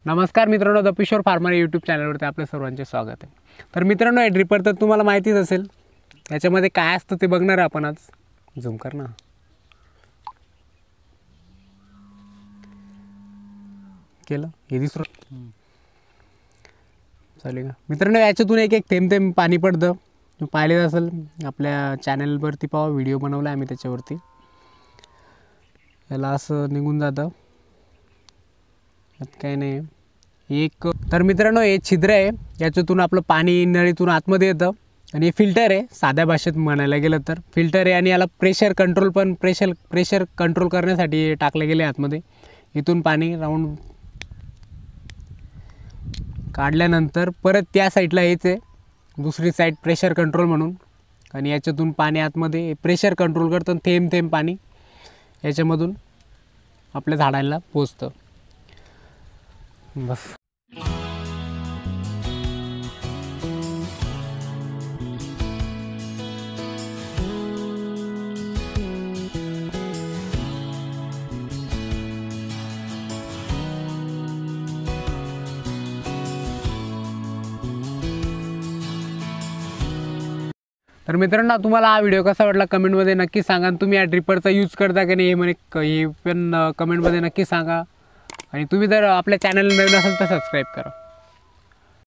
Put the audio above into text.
नमस्कार मित्रांनो, the Pishor farmer YouTube चॅनलवरती आपल्या सर्वांचे स्वागत आहे। तर मित्रांनो, हे ड्रिपर तर तुम्हाला माहितीच असेल, याच्यामध्ये काय असतं ते बघणार आपण आज। झूम कर ना। केलं हे दिसतं चालेल का मित्रांनो? याच्यातून एक एक थेंब थेंब पाणी पडतं। तुम्ही पाहिलेच असेल, आपल्या चॅनलवरती पाहा, व्हिडिओ बनवला आम्ही त्याच्यावरती। याला असं निघून जातं, काही नाही एक। तर मित्रांनो, हे छिद्र आहे, याच्यातून आपलं पाणी नळीतून आतमध्ये येतं आणि हे फिल्टर आहे, साध्या भाषेत म्हणायला गेलं तर फिल्टर आहे। आणि याला प्रेशर कंट्रोल पण प्रेशर कंट्रोल करण्यासाठी टाकले गेले आतमध्ये। इथून पाणी राऊंड काढल्यानंतर परत त्या साईडला हेच आहे, दुसरी साईड प्रेशर कंट्रोल म्हणून। आणि याच्यातून पाणी आतमध्ये प्रेशर कंट्रोल करतं, थेंब थेंब पाणी याच्यामधून आपल्या झाडांना पोचतं बस। तर मित्रांनो, तुम्हाला हा व्हिडिओ कसा वाटला कमेंटमध्ये नक्की सांगा। आणि तुम्ही या ड्रिपरचा यूज करता की नाही हे पण कमेंटमध्ये नक्की सांगा। आणि तुम्ही जर आपल्या चॅनलला नवीन असाल तर सबस्क्राईब करा।